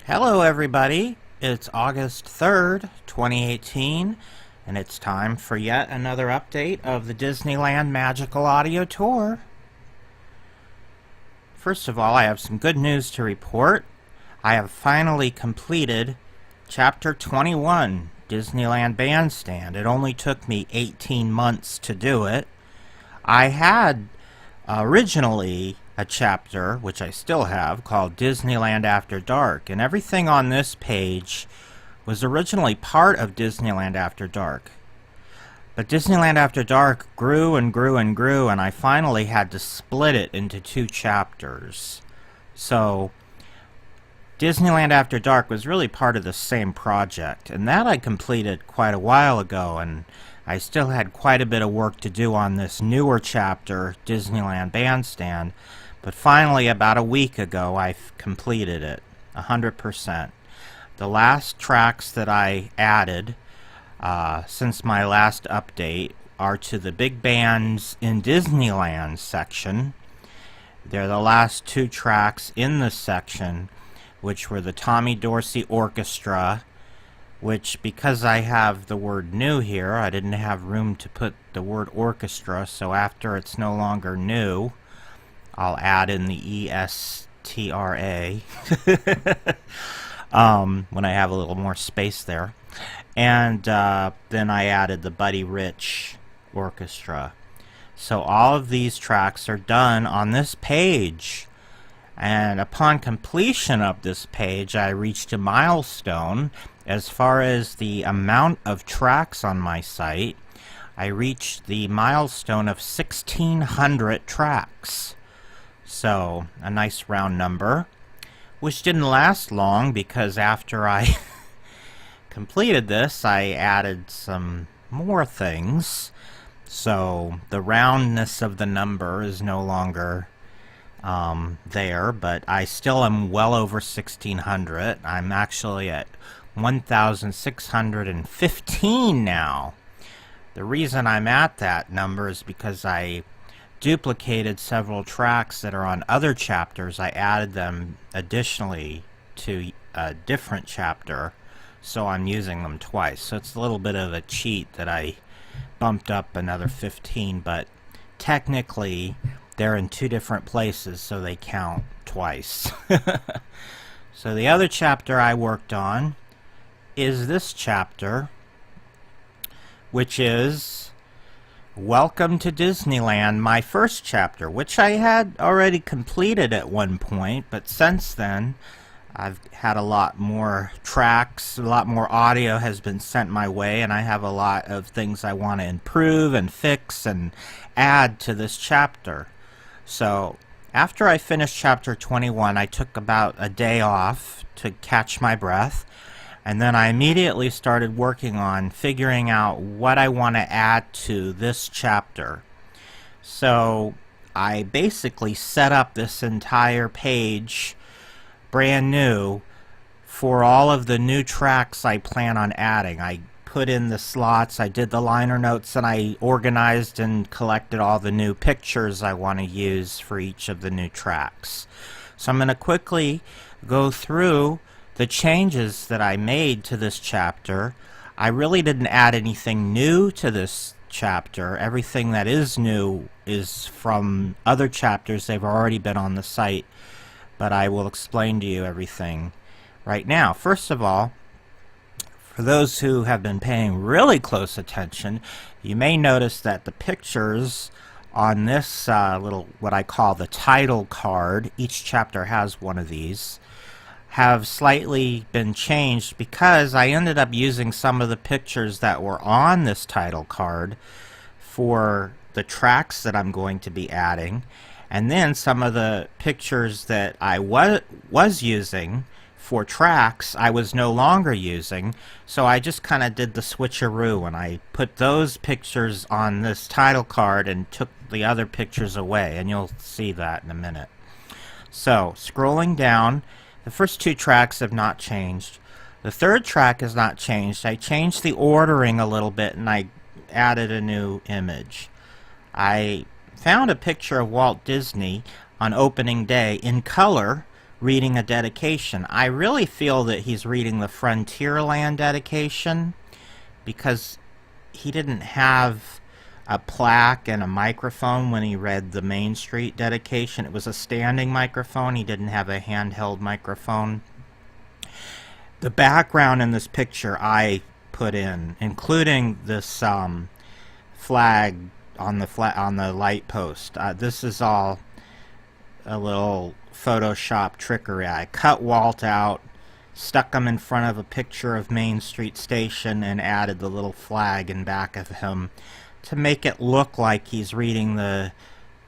Hello everybody, it's August 3rd, 2018, and it's time for yet another update of the Disneyland Magical Audio Tour. First of all, I have some good news to report. I have finally completed Chapter 21, Disneyland Bandstand. It only took me 18 months to do it. I had originally a chapter, which I still have, called Disneyland After Dark, and everything on this page was originally part of Disneyland After Dark. But Disneyland After Dark grew and grew and grew, and I finally had to split it into two chapters. So Disneyland After Dark was really part of the same project, and that I completed quite a while ago, and I still had quite a bit of work to do on this newer chapter, Disneyland Bandstand, but finally about a week ago I've completed it, 100%. The last tracks that I added since my last update are to the Big Bands in Disneyland section. They're the last two tracks in this section, which were the Tommy Dorsey Orchestra, which, because I have the word new here, I didn't have room to put the word orchestra, so after it's no longer new, I'll add in the ESTRA when I have a little more space there. And then I added the Buddy Rich Orchestra. So all of these tracks are done on this page. And upon completion of this page, I reached a milestone. As far as the amount of tracks on my site, I reached the milestone of 1,600 tracks. So, a nice round number, which didn't last long because after I completed this, I added some more things. So, the roundness of the number is no longer there, but I still am well over 1,600. I'm actually at 1,615 now. The reason I'm at that number is because I duplicated several tracks that are on other chapters. I added them additionally to a different chapter, so I'm using them twice. So it's a little bit of a cheat that I bumped up another 15, but technically they're in two different places, so they count twice. So the other chapter I worked on is this chapter, which is Welcome to Disneyland, my first chapter, which I had already completed at one point, but since then I've had a lot more tracks, a lot more audio has been sent my way, and I have a lot of things I want to improve and fix and add to this chapter. So after I finished chapter 21, I took about a day off to catch my breath, and then I immediately started working on figuring out what I want to add to this chapter. So I basically set up this entire page brand new for all of the new tracks I plan on adding. I put in the slots, I did the liner notes, and I organized and collected all the new pictures I want to use for each of the new tracks. So I'm going to quickly go through the changes that I made to this chapter. I really didn't add anything new to this chapter. Everything that is new is from other chapters. They've already been on the site, but I will explain to you everything right now. First of all, for those who have been paying really close attention, you may notice that the pictures on this little, what I call the title card, each chapter has one of these, have slightly been changed because I ended up using some of the pictures that were on this title card for the tracks that I'm going to be adding, and then some of the pictures that I was using for tracks I was no longer using, so I just kind of did the switcheroo and I put those pictures on this title card and took the other pictures away, and you'll see that in a minute. So scrolling down, the first two tracks have not changed. The third track has not changed. I changed the ordering a little bit and I added a new image. I found a picture of Walt Disney on opening day in color reading a dedication. I really feel that he's reading the Frontierland dedication because he didn't have a plaque and a microphone when he read the Main Street dedication. It was a standing microphone. He didn't have a handheld microphone. The background in this picture I put in, including this flag on the light post. This is all a little Photoshop trickery. I cut Walt out, stuck him in front of a picture of Main Street Station, and added the little flag in back of him to make it look like he's reading the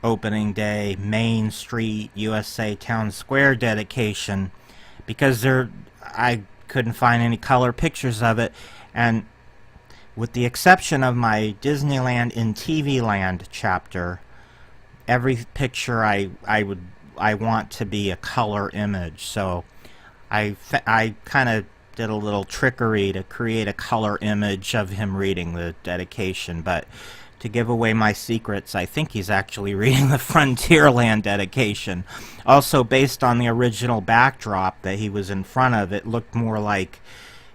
opening day Main Street USA Town Square dedication, because I couldn't find any color pictures of it, and with the exception of my Disneyland in TV Land chapter, every picture I want to be a color image. So I kind of did a little trickery to create a color image of him reading the dedication, but to give away my secrets, I think he's actually reading the Frontierland dedication. Also, based on the original backdrop that he was in front of, it looked more like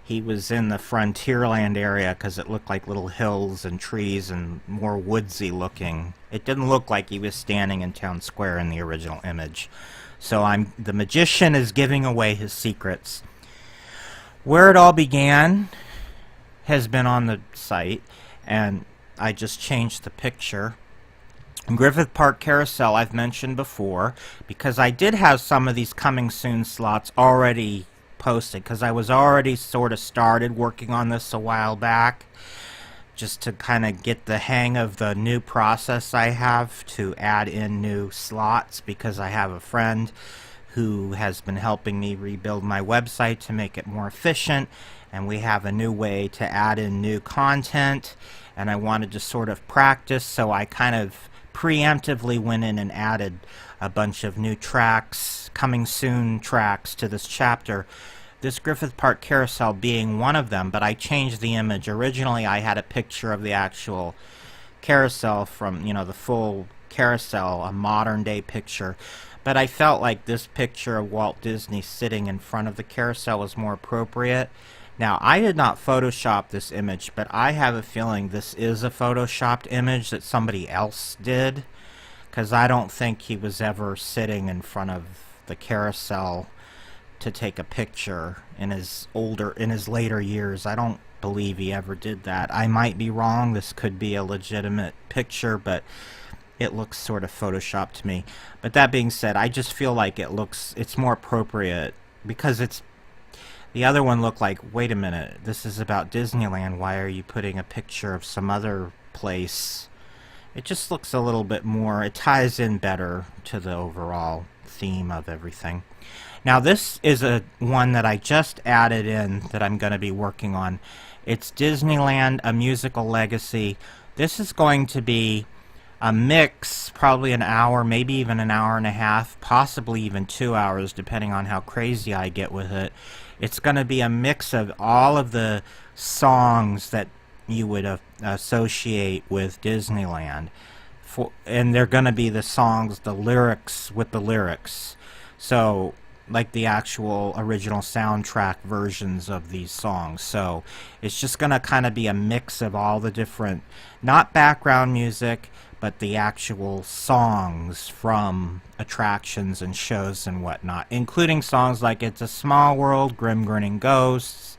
he was in the Frontierland area because it looked like little hills and trees and more woodsy looking. It didn't look like he was standing in Town Square in the original image. So the magician is giving away his secrets. Where it all began has been on the site, and I just changed the picture. Griffith Park Carousel I've mentioned before, because I did have some of these coming soon slots already posted, because I was already sort of started working on this a while back, just to kind of get the hang of the new process I have to add in new slots, because I have a friend who has been helping me rebuild my website to make it more efficient, and we have a new way to add in new content, and I wanted to sort of practice, so I kind of preemptively went in and added a bunch of new tracks, coming soon tracks to this chapter, this Griffith Park Carousel being one of them, but I changed the image. Originally I had a picture of the actual carousel from, the full carousel, a modern day picture, but I felt like this picture of Walt Disney sitting in front of the carousel was more appropriate. Now, I did not Photoshop this image, but I have a feeling this is a Photoshopped image that somebody else did, because I don't think he was ever sitting in front of the carousel to take a picture in his later years. I don't believe he ever did that. I might be wrong. This could be a legitimate picture, but it looks sort of Photoshopped to me. But that being said, I just feel like it's more appropriate, because the other one looked like, wait a minute, this is about Disneyland, why are you putting a picture of some other place? It just looks a little bit more, it ties in better to the overall theme of everything. Now this is one that I just added in that I'm going to be working on. It's Disneyland, A Musical Legacy. This is going to be a mix, probably an hour, maybe even an hour and a half, possibly even 2 hours, depending on how crazy I get with it. It's going to be a mix of all of the songs that you would associate with Disneyland. And they're going to be the songs, the lyrics with the lyrics. So, like the actual original soundtrack versions of these songs. So, it's just going to kind of be a mix of all the different, not background music, but the actual songs from attractions and shows and whatnot, including songs like It's a Small World, Grim Grinning Ghosts,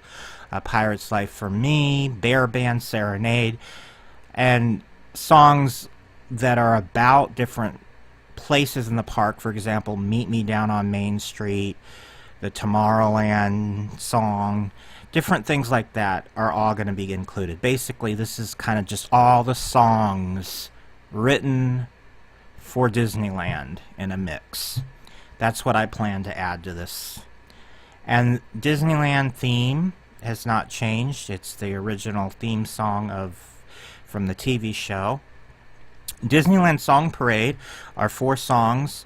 A Pirate's Life for Me, Bear Band Serenade, and songs that are about different places in the park. For example, Meet Me Down on Main Street, the Tomorrowland song, different things like that are all going to be included. Basically, this is kind of just all the songs written for Disneyland in a mix. That's what I plan to add to this. And Disneyland theme has not changed. It's the original theme song from the TV show. Disneyland Song Parade are 4 songs.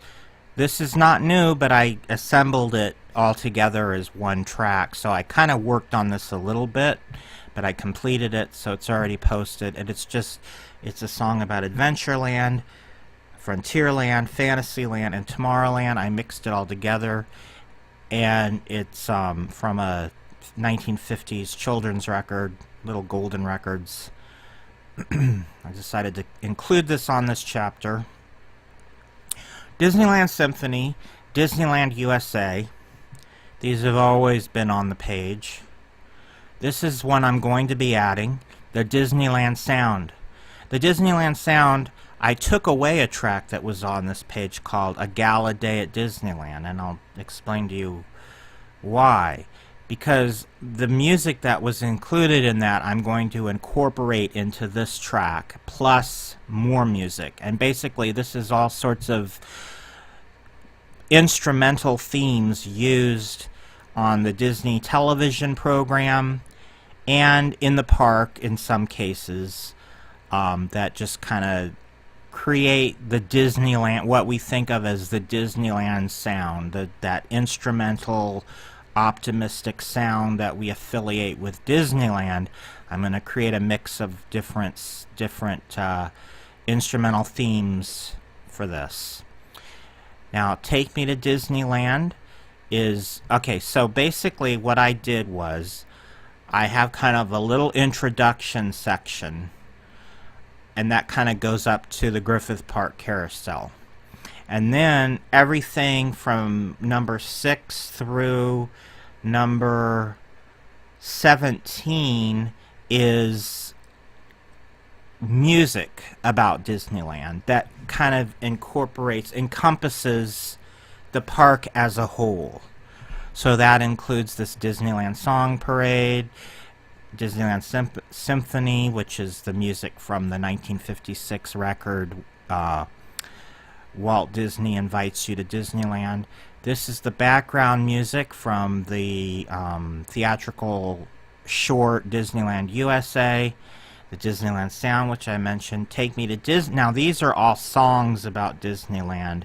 This is not new, but I assembled it all together as one track. So I kind of worked on this a little bit, but I completed it, so it's already posted. And it's a song about Adventureland, Frontierland, Fantasyland, and Tomorrowland. I mixed it all together, and it's from a 1950s children's record, Little Golden Records. I decided to include this on this chapter. Disneyland Symphony, Disneyland USA. These have always been on the page. This is one I'm going to be adding, the Disneyland Sound. The Disneyland Sound, I took away a track that was on this page called A Gala Day at Disneyland, and I'll explain to you why. Because the music that was included in that I'm going to incorporate into this track, plus more music. And basically this is all sorts of instrumental themes used on the Disney television program and in the park in some cases, that just kind of create the Disneyland, what we think of as the Disneyland sound, that instrumental optimistic sound that we affiliate with Disneyland. I'm going to create a mix of different instrumental themes for this. Now, Take Me to Disneyland is, okay, so basically what I did was I have kind of a little introduction section, and that kind of goes up to the Griffith Park Carousel. And then everything from number 6 through number 17 is music about Disneyland that kind of encompasses the park as a whole. So that includes this Disneyland Song Parade, Disneyland Symphony, which is the music from the 1956 record, Walt Disney Invites You to Disneyland. This is the background music from the theatrical short Disneyland USA, the Disneyland Sound, which I mentioned, Take Me to Disney. Now, these are all songs about Disneyland.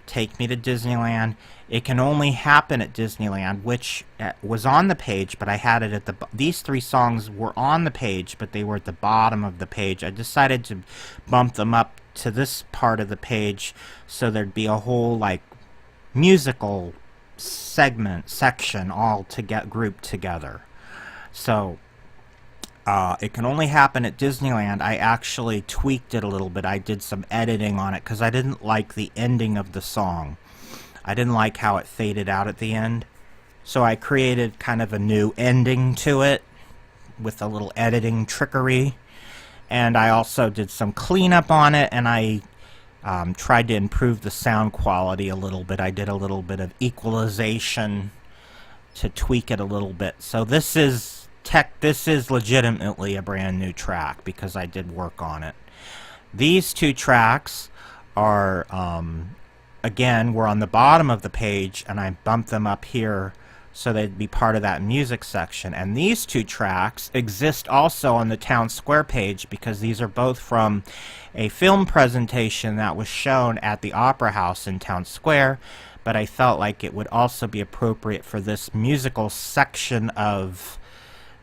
Take Me to Disneyland. It Can Only Happen at Disneyland, which was on the page, but I had it at these 3 songs were on the page, but they were at the bottom of the page. I decided to bump them up to this part of the page so there'd be a whole like musical section all to get grouped together. So It Can Only Happen at Disneyland, I actually tweaked it a little bit. I did some editing on it because I didn't like the ending of the song. I didn't like how it faded out at the end. So I created kind of a new ending to it with a little editing trickery. And I also did some cleanup on it, and I tried to improve the sound quality a little bit. I did a little bit of equalization to tweak it a little bit. So this is legitimately a brand new track because I did work on it. These 2 tracks are again, were on the bottom of the page, and I bumped them up here so they'd be part of that music section. And these 2 tracks exist also on the Town Square page because these are both from a film presentation that was shown at the Opera House in Town Square, but I felt like it would also be appropriate for this musical section of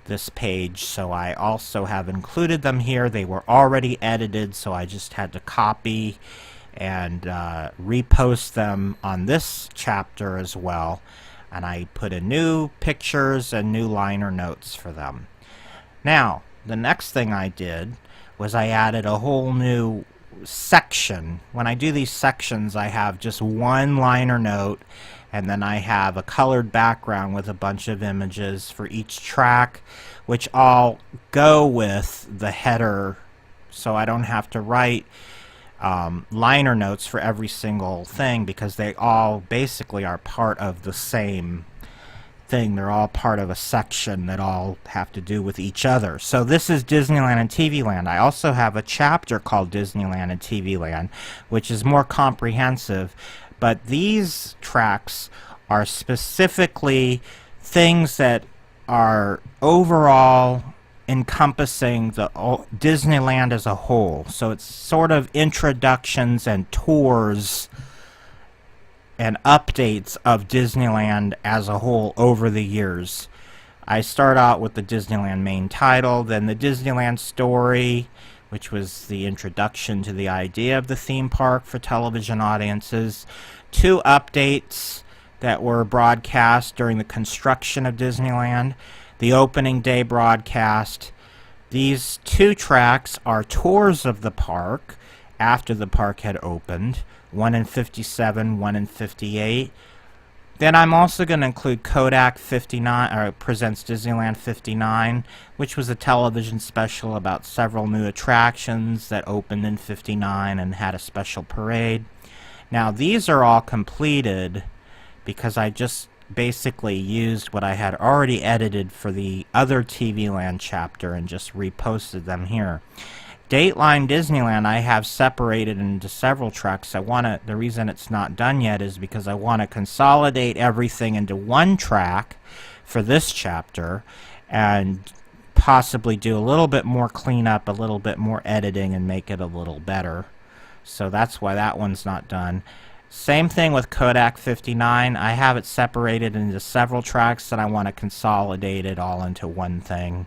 this page, so I also have included them here. They were already edited, so I just had to copy and repost them on this chapter as well, and I put in new pictures and new liner notes for them. Now, the next thing I did was I added a whole new section. When I do these sections, I have just one liner note, and then I have a colored background with a bunch of images for each track, which all go with the header, so I don't have to write liner notes for every single thing because they all basically are part of the same thing. They're all part of a section that all have to do with each other. So this is Disneyland and TV Land. I also have a chapter called Disneyland and TV Land, which is more comprehensive, but these tracks are specifically things that are overall encompassing the Disneyland as a whole. So it's sort of introductions and tours and updates of Disneyland as a whole over the years. I start out with the Disneyland main title, then the Disneyland story, which was the introduction to the idea of the theme park for television audiences, 2 updates, that were broadcast during the construction of Disneyland, the opening day broadcast. These 2 tracks are tours of the park after the park had opened, one in 57, one in 58. Then I'm also going to include Kodak 59, or Presents Disneyland 59, which was a television special about several new attractions that opened in 59 and had a special parade. Now these are all completed because I just basically used what I had already edited for the other TV Land chapter and just reposted them here. Dateline Disneyland I have separated into several tracks. The reason it's not done yet is because I want to consolidate everything into one track for this chapter and possibly do a little bit more cleanup, a little bit more editing, and make it a little better. So that's why that one's not done. Same thing with Kodak 59. I have it separated into several tracks that I want to consolidate it all into one thing.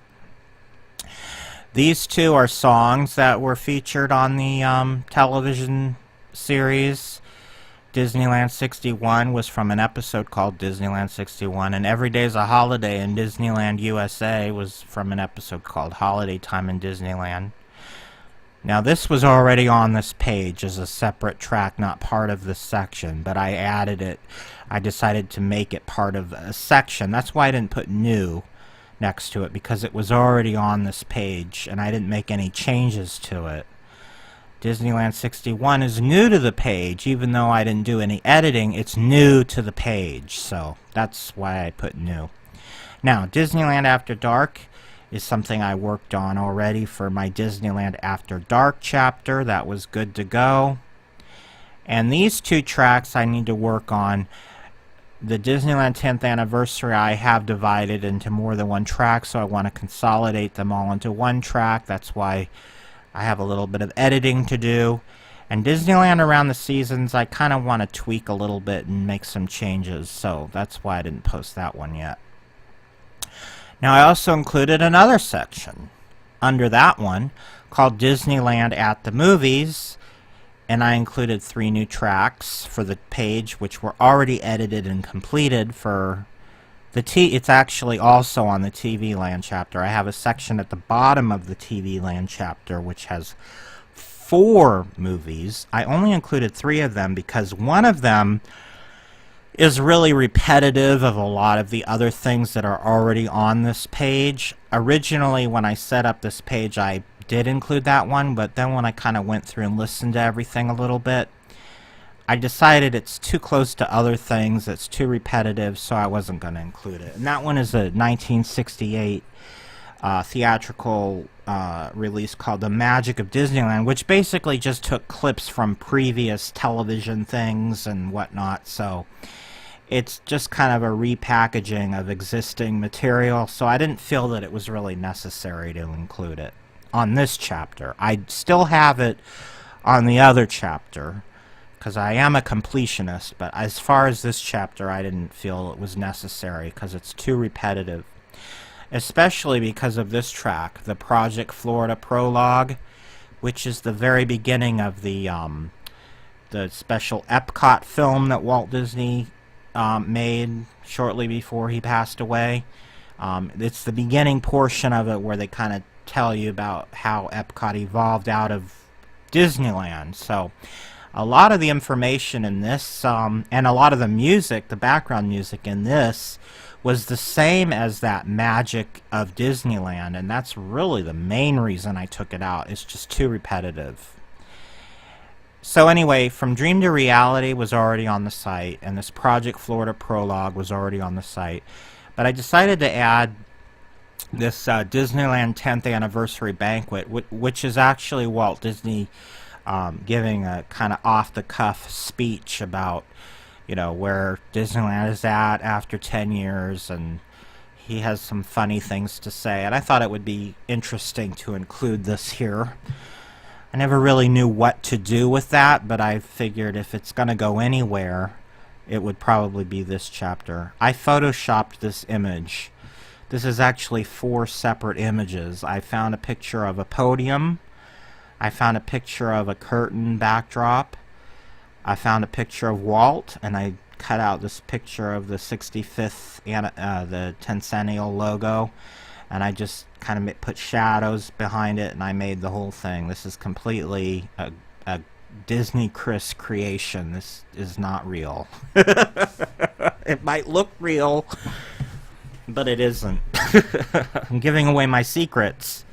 These 2 are songs that were featured on the television series. Disneyland 61 was from an episode called Disneyland 61, and Every Day's a Holiday in Disneyland USA was from an episode called Holiday Time in Disneyland. Now this was already on this page as a separate track, not part of this section, but I added it. I decided to make it part of a section. That's why I didn't put new next to it, because it was already on this page and I didn't make any changes to it. Disneyland 61 is new to the page. Even though I didn't do any editing, it's new to the page, so that's why I put new. Now Disneyland After Dark is something I worked on already for my Disneyland After Dark chapter. That was good to go. And these 2 tracks I need to work on. The Disneyland 10th Anniversary I have divided into more than one track, so I want to consolidate them all into one track. That's why I have a little bit of editing to do. And Disneyland Around the Seasons I kind of want to tweak a little bit and make some changes, so that's why I didn't post that one yet. Now I also included another section under that one called Disneyland at the Movies, and I included 3 new tracks for the page which were already edited and completed for the It's actually also on the TV Land chapter. I have a section at the bottom of the TV Land chapter which has 4 movies. I only included 3 of them because one of them is really repetitive of a lot of the other things that are already on this page. Originally, when I set up this page, I did include that one, but then when I kind of went through and listened to everything a little bit, I decided it's too close to other things, it's too repetitive, so I wasn't going to include it. And that one is a 1968 theatrical release called The Magic of Disneyland, which basically just took clips from previous television things and whatnot, so it's just kind of a repackaging of existing material, so I didn't feel that it was really necessary to include it on this chapter. I still have it on the other chapter because I am a completionist, but as far as this chapter I didn't feel it was necessary because it's too repetitive, especially because of this track, the Project Florida Prologue, which is the very beginning of the special Epcot film that Walt Disney made shortly before he passed away. It's the beginning portion of it where they kind of tell you about how Epcot evolved out of Disneyland. So a lot of the information in this, and a lot of the music, the background music in this, was the same as that Magic of Disneyland, and that's really the main reason I took it out. It's just too repetitive. So anyway, From Dream to Reality was already on the site, and this Project Florida Prologue was already on the site. But I decided to add this Disneyland 10th Anniversary Banquet, which is actually Walt Disney giving a kind of off-the-cuff speech about, you know, where Disneyland is at after 10 years, and he has some funny things to say. And I thought it would be interesting to include this here. I never really knew what to do with that, but I figured if it's going to go anywhere, it would probably be this chapter. I photoshopped this image. This is actually 4 separate images. I found a picture of a podium. I found a picture of a curtain backdrop. I found a picture of Walt, and I cut out this picture of the 65th, the Tencennial logo, and I just kind of put shadows behind it, and I made the whole thing. This is completely a Disney Chris creation. This is not real. It might look real, but it isn't. I'm giving away my secrets.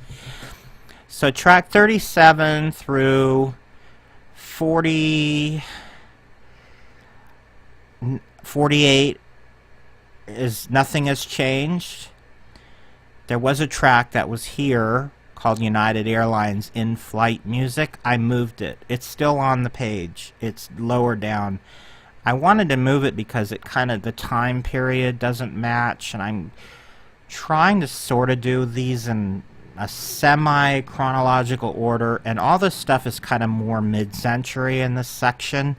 So track 37 through 48 is nothing has changed. There was a track that was here called United Airlines in-flight music. I moved it. It's still on the page. It's lower down. I wanted to move it because it kind of, the time period doesn't match, and I'm trying to sort of do these in a semi-chronological order, and all this stuff is kind of more mid-century in this section,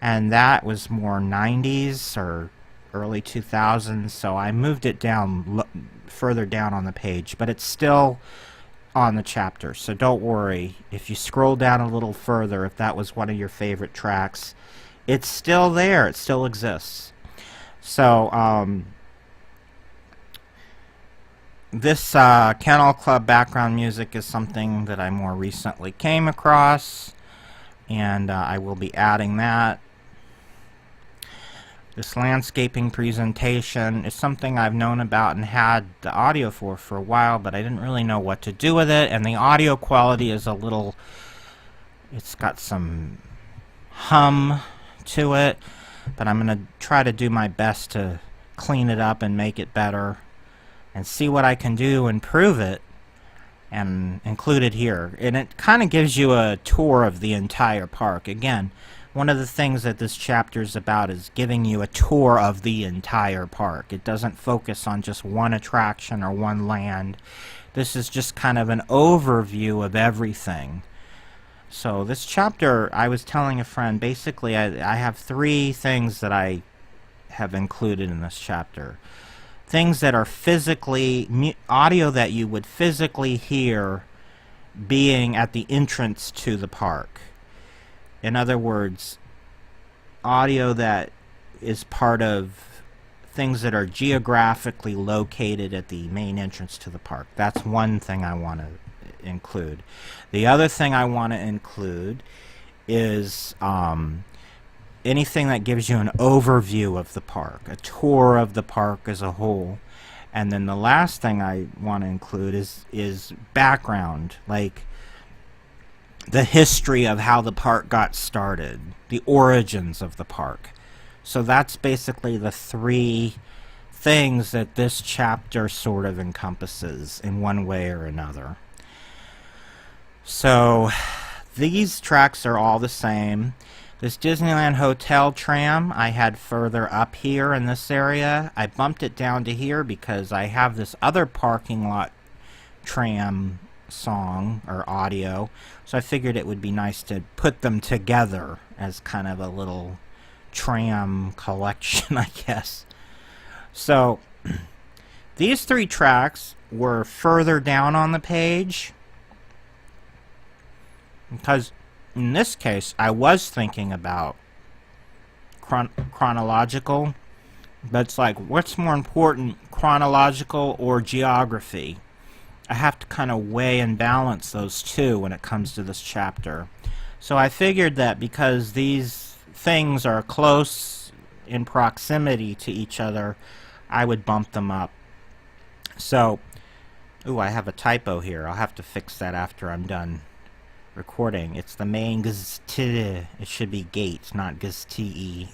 and that was more 90s or early 2000s, so I moved it down further down on the page, but it's still on the chapter, so don't worry. If you scroll down a little further, if that was one of your favorite tracks, it's still there. It still exists. So this Kennel Club background music is something that I more recently came across, and I will be adding that. This landscaping presentation is something I've known about and had the audio for a while, but I didn't really know what to do with it, and the audio quality is a little, it's got some hum to it, but I'm going to try to do my best to clean it up and make it better and see what I can do to improve it and include it here. And it kind of gives you a tour of the entire park. Again, one of the things that this chapter is about is giving you a tour of the entire park. It doesn't focus on just one attraction or one land. This is just kind of an overview of everything. So this chapter, I was telling a friend, basically I have 3 things that I have included in this chapter. Things that are physically, audio that you would physically hear being at the entrance to the park. In other words, audio that is part of things that are geographically located at the main entrance to the park. That's one thing I want to include. The other thing I want to include is anything that gives you an overview of the park, a tour of the park as a whole. And then the last thing I want to include is background, like the history of how the park got started, the origins of the park. So that's basically the 3 things that this chapter sort of encompasses in one way or another. So these tracks are all the same. This Disneyland Hotel tram I had further up here in this area. I bumped it down to here because I have this other parking lot tram song or audio, so I figured it would be nice to put them together as kind of a little tram collection, I guess. So these 3 tracks were further down on the page because in this case I was thinking about chronological, but it's like, what's more important, chronological or geography? I have to kind of weigh and balance those two when it comes to this chapter. So I figured that because these things are close in proximity to each other, I would bump them up. So, ooh, I have a typo here. I'll have to fix that after I'm done recording. It's the main gzt. It should be gate, not gzt.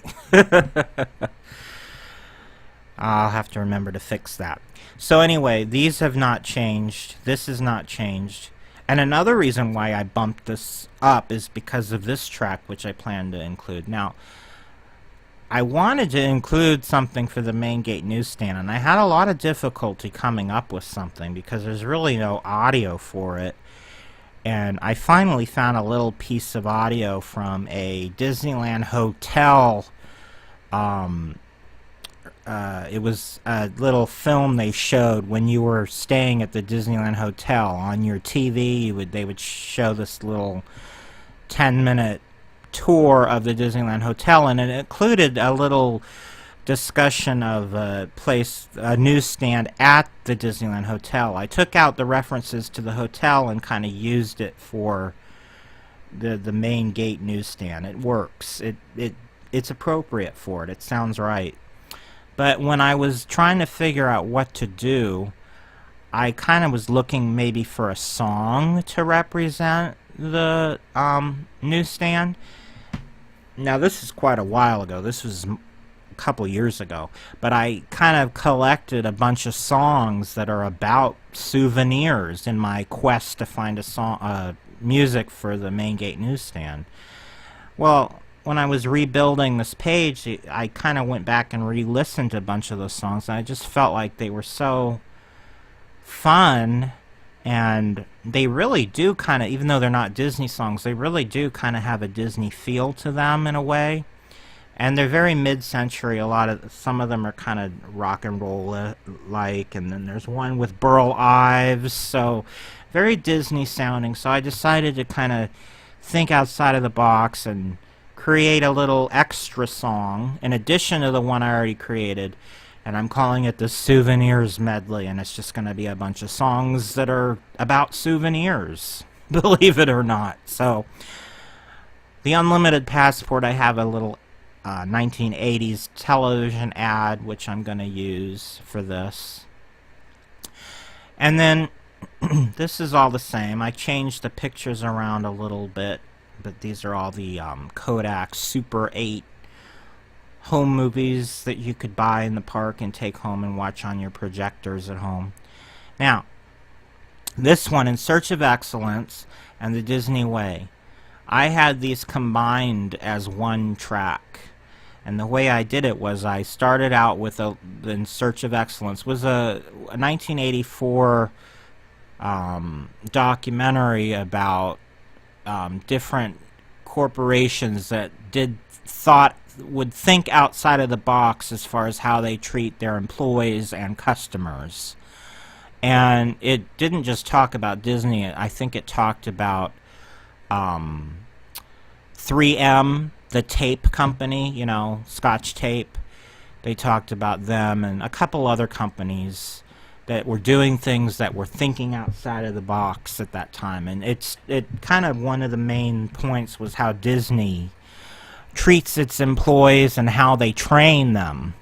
I'll have to remember to fix that. So anyway, these have not changed. This has not changed. And another reason why I bumped this up is because of this track, which I plan to include. Now, I wanted to include something for the main gate newsstand, and I had a lot of difficulty coming up with something because there's really no audio for it. And I finally found a little piece of audio from a Disneyland hotel. It was a little film they showed when you were staying at the Disneyland Hotel. On your TV, they would show this little 10-minute tour of the Disneyland Hotel, and it included a little discussion of a newsstand at the Disneyland Hotel. I took out the references to the hotel and kind of used it for the main gate newsstand. It works. It's appropriate for it. It sounds right. But when I was trying to figure out what to do, I kind of was looking maybe for a song to represent the newsstand. Now, this is quite a while ago. This was a couple years ago. But I kind of collected a bunch of songs that are about souvenirs in my quest to find a song, music for the main gate newsstand. Well, when I was rebuilding this page, I kind of went back and re-listened to a bunch of those songs, and I just felt like they were so fun, and they really do kind of, even though they're not Disney songs, they really do kind of have a Disney feel to them in a way. And they're very mid-century. Some of them are kind of rock and roll like, and then there's one with Burl Ives, so very Disney sounding. So I decided to kind of think outside of the box and create a little extra song in addition to the one I already created, and I'm calling it the Souvenirs Medley, and it's just going to be a bunch of songs that are about souvenirs, believe it or not. So the Unlimited Passport, I have a little 1980s television ad which I'm going to use for this, and then this is all the same. I changed the pictures around a little bit, but these are all the Kodak Super 8 home movies that you could buy in the park and take home and watch on your projectors at home. Now, this one, In Search of Excellence and The Disney Way, I had these combined as one track. And the way I did it was I started out with In Search of Excellence. Was a 1984 documentary about different corporations that would think outside of the box as far as how they treat their employees and customers. And it didn't just talk about Disney. I think it talked about 3M, the tape company, you know, Scotch tape. They talked about them and a couple other companies that were doing things that were thinking outside of the box at that time. And it kind of, one of the main points was how Disney treats its employees and how they train them.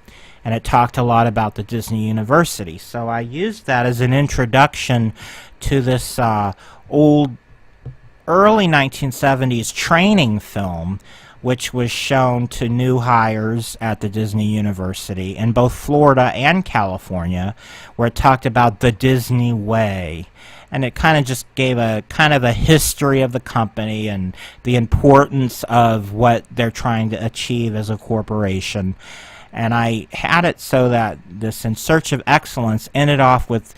And it talked a lot about the Disney University. So I used that as an introduction to this old early 1970s training film, which was shown to new hires at the Disney University in both Florida and California, where it talked about the Disney Way. And it kind of just gave a kind of a history of the company and the importance of what they're trying to achieve as a corporation. And I had it so that this In Search of Excellence ended off with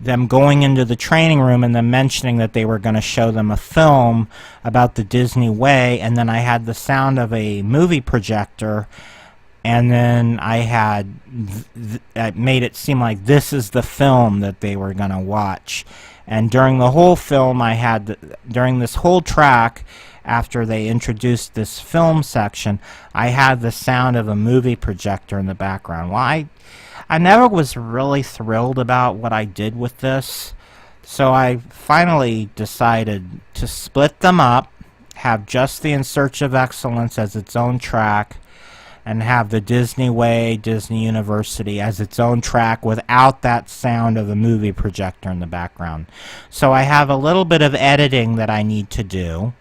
them going into the training room and them mentioning that they were going to show them a film about the Disney Way, and then I had the sound of a movie projector, and then I had I made it seem like this is the film that they were going to watch. And during the whole film, I had during this whole track, after they introduced this film section, I had the sound of a movie projector in the background. Well, I never was really thrilled about what I did with this, so I finally decided to split them up, have just the In Search of Excellence as its own track, and have the Disney Way, Disney University as its own track without that sound of a movie projector in the background. So I have a little bit of editing that I need to do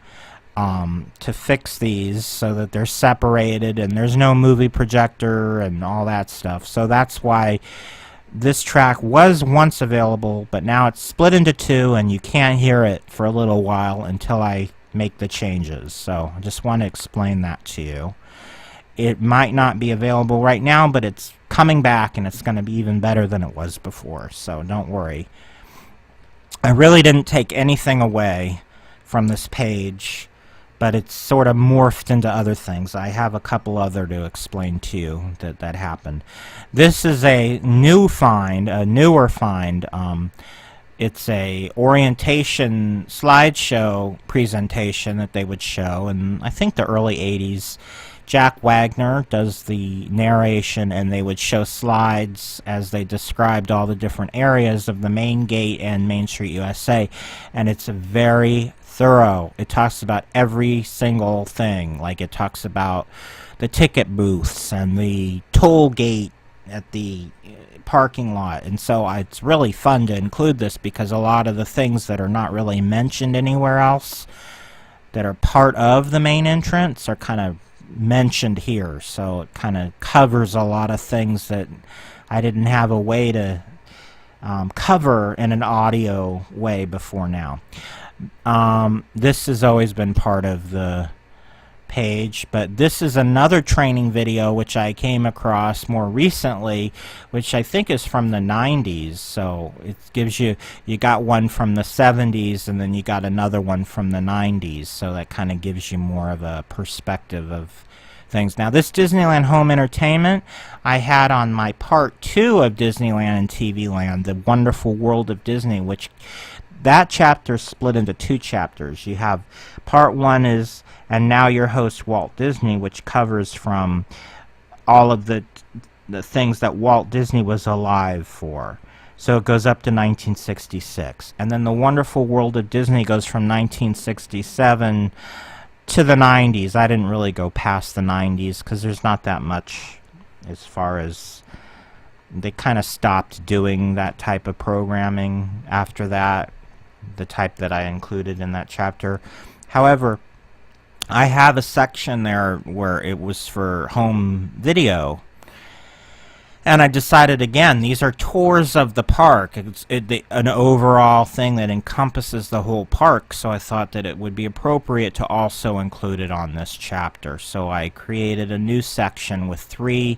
to fix these so that they're separated and there's no movie projector and all that stuff. So that's why this track was once available, but now it's split into two and you can't hear it for a little while until I make the changes. So I just want to explain that to you. It might not be available right now, but it's coming back and it's going to be even better than it was before, so don't worry. I really didn't take anything away from this page, but it's sort of morphed into other things. I have a couple other to explain to you that happened. This is a new find, a newer find. it's a orientation slideshow presentation that they would show, and I think the early 80s. Jack Wagner does the narration, and they would show slides as they described all the different areas of the main gate and Main Street USA, and it's very thorough. It talks about every single thing. Like, it talks about the ticket booths and the toll gate at the parking lot, and so it's really fun to include this because a lot of the things that are not really mentioned anywhere else that are part of the main entrance are kind of mentioned here, so it kind of covers a lot of things that I didn't have a way to cover in an audio way before now. This has always been part of the page, but this is another training video which I came across more recently, which I think is from the 90s. So it gives you got one from the 70s, and then you got another one from the 90s, so that kind of gives you more of a perspective of things. Now, this Disneyland Home Entertainment I had on my part 2 of Disneyland and TV Land, The Wonderful World of Disney, which that chapter is split into 2 chapters. You have part 1 is And Now Your Host Walt Disney, which covers from all of the things that Walt Disney was alive for. So it goes up to 1966. And then The Wonderful World of Disney goes from 1967 to the 90s. I didn't really go past the 90s because there's not that much as far as they kind of stopped doing that type of programming after that, the type that I included in that chapter. However, I have a section there where it was for home video, and I decided, again, these are tours of the park. It's an overall thing that encompasses the whole park, so I thought that it would be appropriate to also include it on this chapter. So I created a new section with 3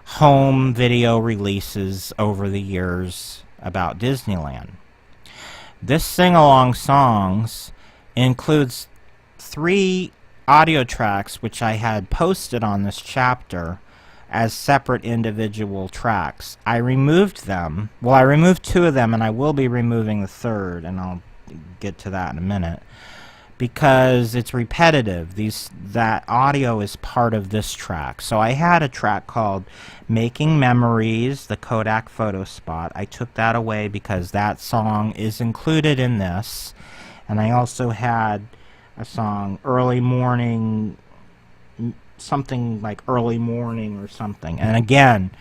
home video releases over the years about Disneyland. This sing-along songs includes 3 audio tracks which I had posted on this chapter as separate individual tracks. I removed them. Well, I removed 2 of them, and I will be removing the 3rd, and I'll get to that in a minute, because it's repetitive. That audio is part of this track. So I had a track called Making Memories, the Kodak photo spot. I took that away because that song is included in this. And I also had a song, Early Morning, something like Early Morning or something. And again,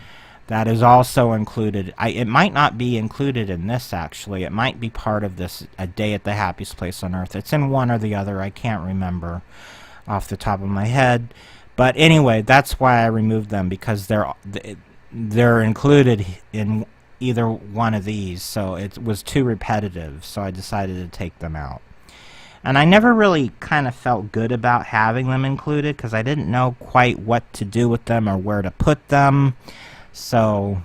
that is also included. It might not be included in this, actually. It might be part of this, A Day at the Happiest Place on Earth. It's in one or the other. I can't remember off the top of my head. But anyway, that's why I removed them, because they're included in either one of these. So it was too repetitive, so I decided to take them out. And I never really kind of felt good about having them included because I didn't know quite what to do with them or where to put them. So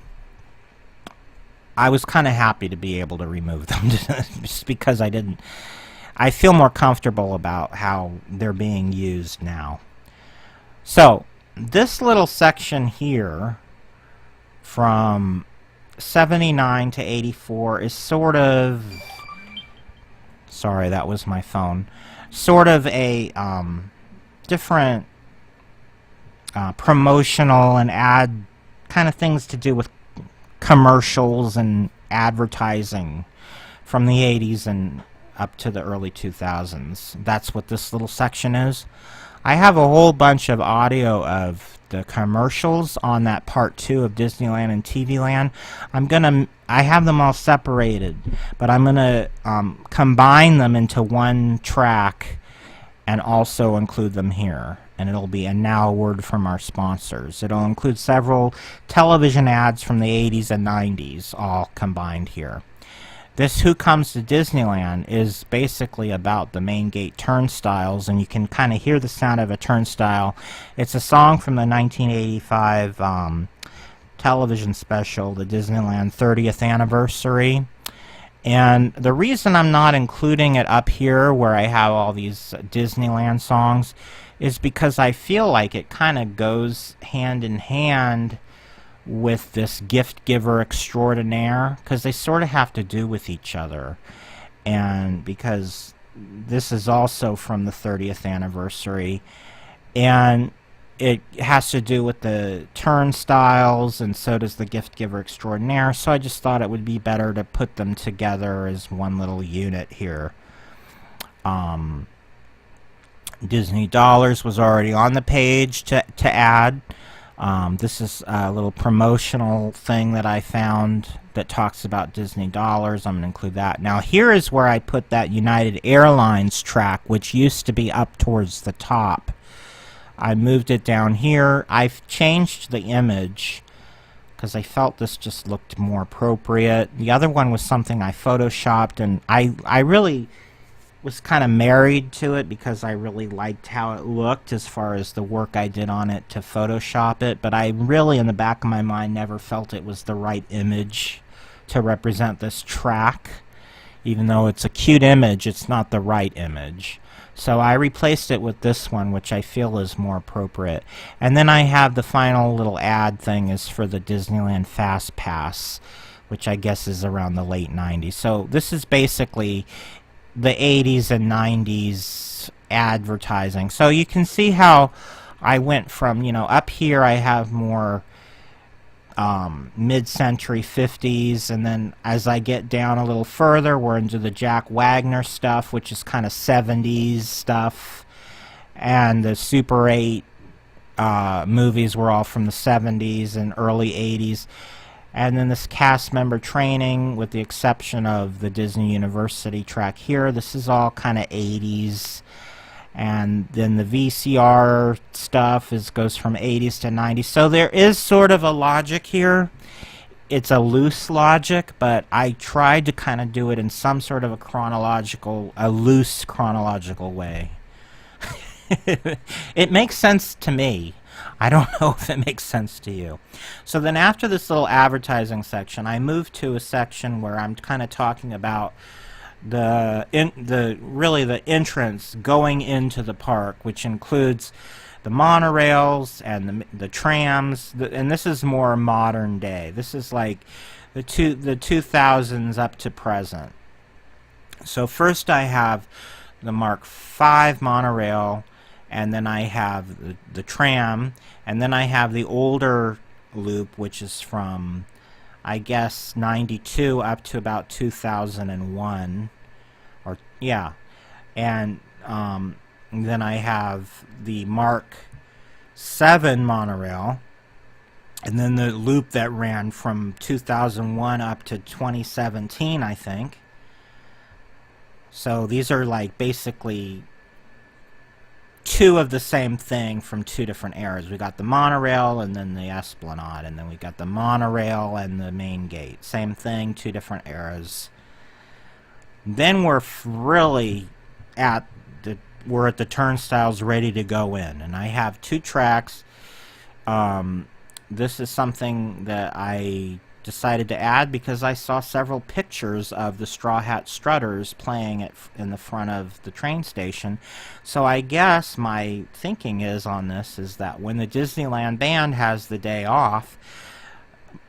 I was kind of happy to be able to remove them just because I feel more comfortable about how they're being used now. So this little section here from 79 to 84 is sort of... Sorry, that was my phone. Sort of a different promotional and ad kind of things to do with commercials and advertising from the 80s and up to the early 2000s. That's what this little section is. I have a whole bunch of audio of the commercials on that part 2 of Disneyland and TV Land. I have them all separated, but I'm gonna combine them into one track and also include them here. And it'll be And Now a Word from Our Sponsors. It'll include several television ads from the 80s and 90s, all combined here. This Who Comes to Disneyland is basically about the main gate turnstiles, and you can kind of hear the sound of a turnstile. It's a song from the 1985 television special, the Disneyland 30th Anniversary. And the reason I'm not including it up here where I have all these Disneyland songs is because I feel like it kind of goes hand in hand with this gift giver extraordinaire, because they sort of have to do with each other. And because this is also from the 30th anniversary, and it has to do with the turnstiles, and so does the gift giver extraordinaire, so I just thought it would be better to put them together as one little unit here. Disney Dollars was already on the page to add. This is a little promotional thing that I found that talks about Disney Dollars. I'm going to include that. Now here is where I put that United Airlines track, which used to be up towards the top. I moved it down here. I've changed the image because I felt this just looked more appropriate. The other one was something I photoshopped, and I really was kind of married to it because I really liked how it looked as far as the work I did on it to Photoshop it, but I really in the back of my mind never felt it was the right image to represent this track. Even though it's a cute image, it's not the right image. So I replaced it with this one, which I feel is more appropriate. And then I have the final little ad thing is for the Disneyland Fast Pass, which I guess is around the late 90s. So this is basically the 80s and 90s advertising. So you can see how I went from, you know, up here I have more mid-century 50s, and then as I get down a little further we're into the Jack Wagner stuff, which is kind of 70s stuff, and the Super 8 movies were all from the 70s and early 80s. And then this cast member training, with the exception of the Disney University track here, this is all kind of 80s. And then the VCR stuff goes from 80s to 90s. So there is sort of a logic here. It's a loose logic, but I tried to kind of do it in some sort of a loose chronological way. It makes sense to me. I don't know if it makes sense to you. So then after this little advertising section, I moved to a section where I'm kind of talking about the entrance going into the park, which includes the monorails and the trams, and this is more modern day. This is like the 2000s up to present. So first I have the Mark V monorail, and then I have the tram, and then I have the older loop, which is from, I guess, 92 up to about 2001, or yeah, and then I have the Mark VII monorail, and then the loop that ran from 2001 up to 2017, I think. So these are like basically two of the same thing from two different eras. We got the monorail and then the Esplanade, and then we got the monorail and the main gate. Same thing, two different eras. Then we're really at the turnstiles ready to go in, and I have two tracks. This is something that I decided to add because I saw several pictures of the Straw Hat Strutters playing in the front of the train station. So I guess my thinking on this is that when the Disneyland Band has the day off,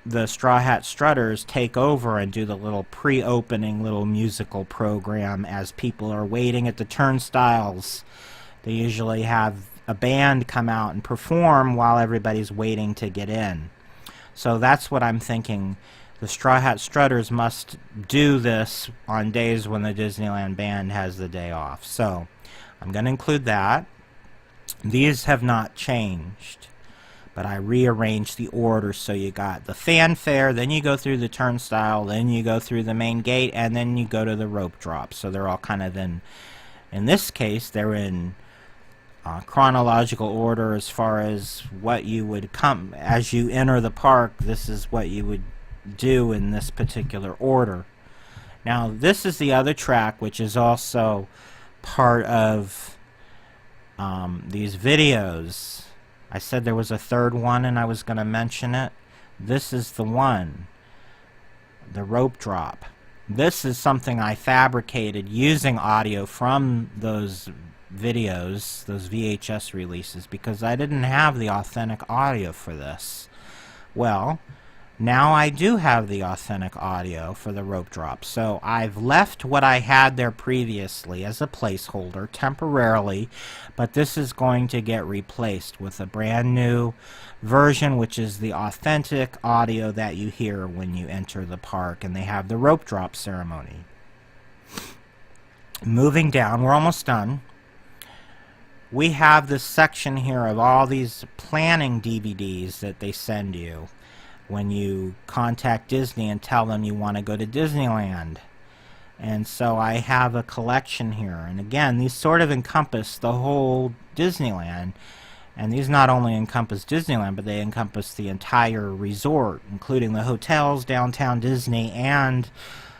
the Straw Hat Strutters take over and do the little pre-opening little musical program as people are waiting at the turnstiles. They usually have a band come out and perform while everybody's waiting to get in. So that's what I'm thinking. The Straw Hat Strutters must do this on days when the Disneyland Band has the day off. So I'm going to include that. These have not changed, but I rearranged the order. So you got the fanfare, then you go through the turnstile, then you go through the main gate, and then you go to the rope drop. So they're all kind of in this case, they're in chronological order as far as what you would come as you enter the park. This is what you would do in this particular order. Now this is the other track, which is also part of these videos. I said there was a third one and I was going to mention it. This is the one, the rope drop. This is something I fabricated using audio from those videos, those VHS releases, because I didn't have the authentic audio for this. Well, now I do have the authentic audio for the rope drop. So I've left what I had there previously as a placeholder temporarily, but this is going to get replaced with a brand new version, which is the authentic audio that you hear when you enter the park and they have the rope drop ceremony. Moving down, we're almost done. We have this section here of all these planning DVDs that they send you when you contact Disney and tell them you want to go to Disneyland. And so I have a collection here. And again, these sort of encompass the whole Disneyland. And these not only encompass Disneyland, but they encompass the entire resort, including the hotels, Downtown Disney, and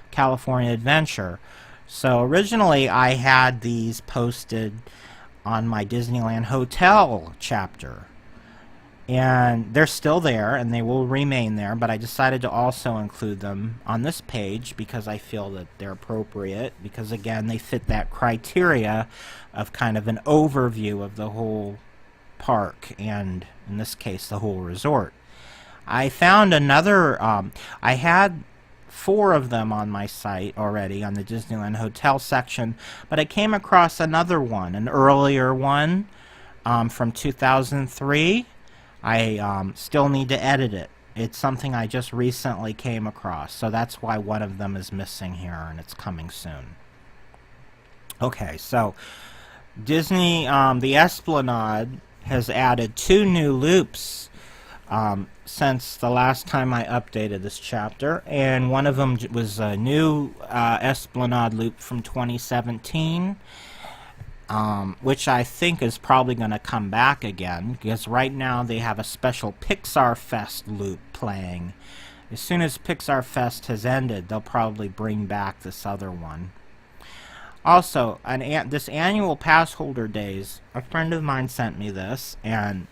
California Adventure. So originally I had these posted on my Disneyland Hotel chapter. And they're still there, and they will remain there, but I decided to also include them on this page because I feel that they're appropriate, because again, they fit that criteria of kind of an overview of the whole park, and in this case, the whole resort. I found another, I had 4 of them on my site already on the Disneyland Hotel section, but I came across another one, an earlier one from 2003. I still need to edit it. It's something I just recently came across, so that's why one of them is missing here, and it's coming soon. Okay, so Disney, the Esplanade has added 2 new loops since the last time I updated this chapter, and one of them was a new Esplanade loop from 2017. Which I think is probably going to come back again, because right now they have a special Pixar Fest loop playing. As soon as Pixar Fest has ended, they'll probably bring back this other one. Also, this annual pass holder days, a friend of mine sent me this, and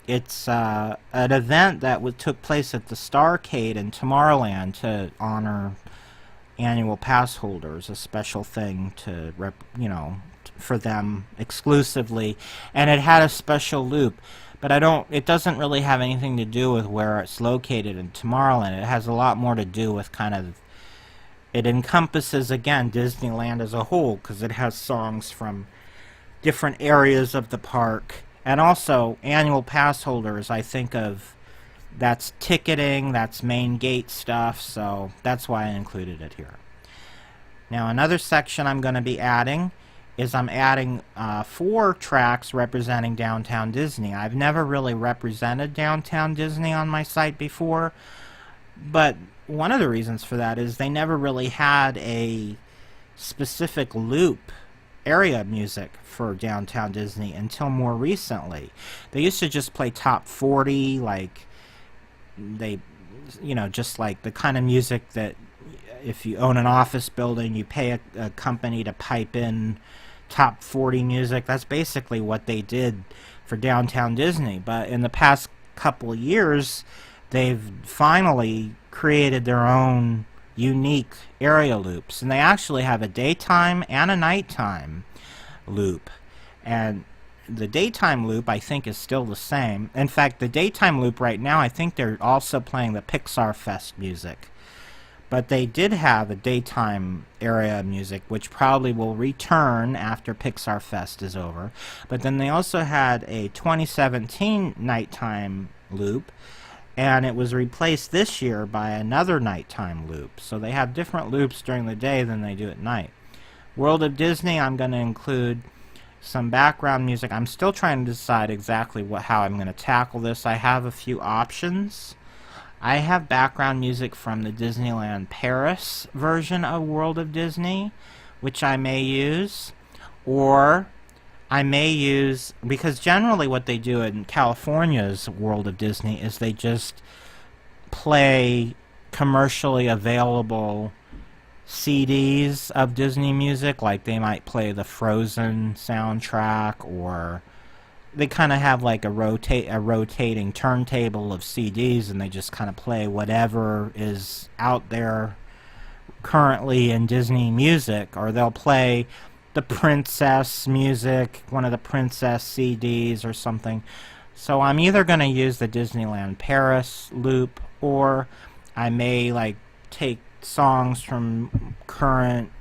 it's an event that took place at the Starcade in Tomorrowland to honor annual pass holders, a special thing to for them exclusively, and it had a special loop, but it doesn't really have anything to do with where it's located in Tomorrowland. It has a lot more to do with it encompasses, again, Disneyland as a whole, because it has songs from different areas of the park, and also annual pass holders. I think of that's ticketing, that's main gate stuff, so that's why I included it here. Now another section I'm going to be adding is I'm adding 4 tracks representing Downtown Disney. I've never really represented Downtown Disney on my site before, but one of the reasons for that is they never really had a specific loop area music for Downtown Disney until more recently. They used to just play top 40, like just like the kind of music that if you own an office building, you pay a company to pipe in top 40 music. That's basically what they did for Downtown Disney. But in the past couple of years, they've finally created their own unique area loops. And they actually have a daytime and a nighttime loop. And the daytime loop, I think, is still the same. In fact, the daytime loop right now, I think they're also playing the Pixar Fest music. But they did have a daytime area music, which probably will return after Pixar Fest is over. But then they also had a 2017 nighttime loop, and it was replaced this year by another nighttime loop. So they have different loops during the day than they do at night. World of Disney, I'm going to include some background music. I'm still trying to decide exactly how I'm going to tackle this. I have a few options. I have background music from the Disneyland Paris version of World of Disney, which I may use, or I may use, because generally what they do in California's World of Disney is they just play commercially available CDs of Disney music, like they might play the Frozen soundtrack, or they kind of have like a rotating turntable of CDs, and they just kind of play whatever is out there currently in Disney music, or they'll play the princess music, one of the princess CDs or something. So I'm either going to use the Disneyland Paris loop, or I may like take songs from current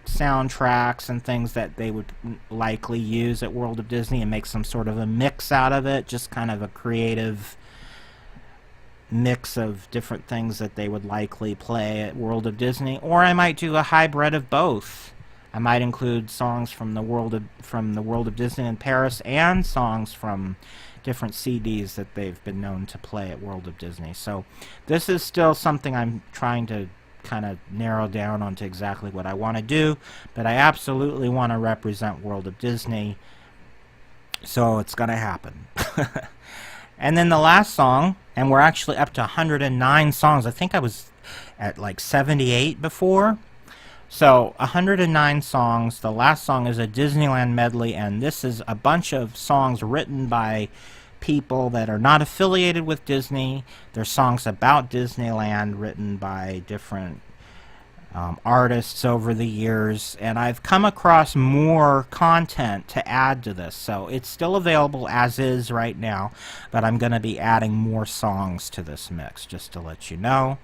soundtracks and things that they would likely use at World of Disney and make some sort of a mix out of it, just kind of a creative mix of different things that they would likely play at World of Disney. Or I might do a hybrid of both. I might include songs from the World of Disney in Paris and songs from different CDs that they've been known to play at World of Disney. So this is still something I'm trying to kind of narrow down onto exactly what I want to do, but I absolutely want to represent World of Disney, so it's going to happen. And then the last song, and we're actually up to 109 songs. I think I was at like 78 before. So 109 songs. The last song is a Disneyland medley, and this is a bunch of songs written by people that are not affiliated with Disney. They're songs about Disneyland written by different artists over the years, and I've come across more content to add to this, so it's still available as is right now, but I'm going to be adding more songs to this mix, just to let you know.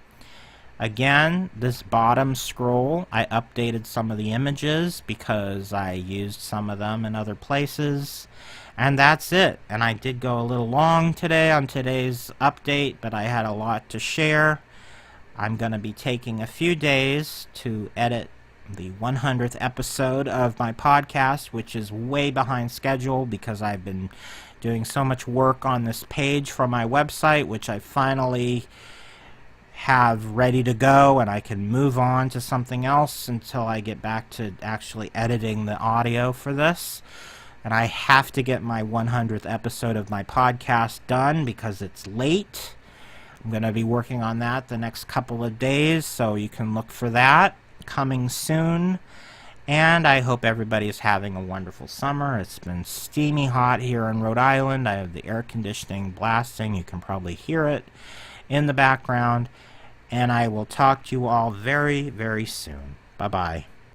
Again, this bottom scroll, I updated some of the images because I used some of them in other places. And that's it. And I did go a little long today on today's update, but I had a lot to share. I'm going to be taking a few days to edit the 100th episode of my podcast, which is way behind schedule because I've been doing so much work on this page for my website, which I finally have ready to go, and I can move on to something else until I get back to actually editing the audio for this. And I have to get my 100th episode of my podcast done because it's late. I'm going to be working on that the next couple of days, so you can look for that coming soon. And I hope everybody is having a wonderful summer. It's been steamy hot here in Rhode Island. I have the air conditioning blasting. You can probably hear it in the background. And I will talk to you all very, very soon. Bye-bye.